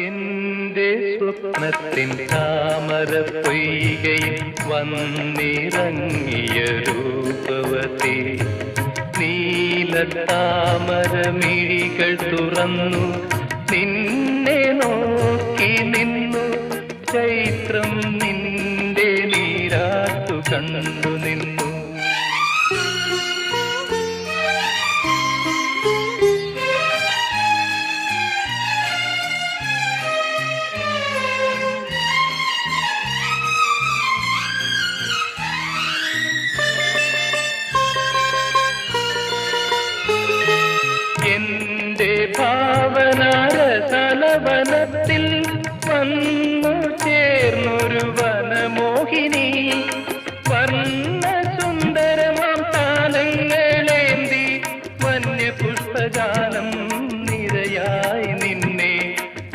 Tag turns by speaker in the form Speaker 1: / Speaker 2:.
Speaker 1: എന്റെ സ്വപ്നത്തിൻ താമര പൊയ്കയിൽ വന്നിറങ്ങിയ രൂപവതി നീലത്താമരമിഴികൾ തുറന്നു നിന്നെ നോക്കി നിന്നു ചൈത്രം നിന്റെ നീരാട്ടു കണ്ടു നിന്നു. എന്റെ ഭാവനാരസലവനത്തിൽ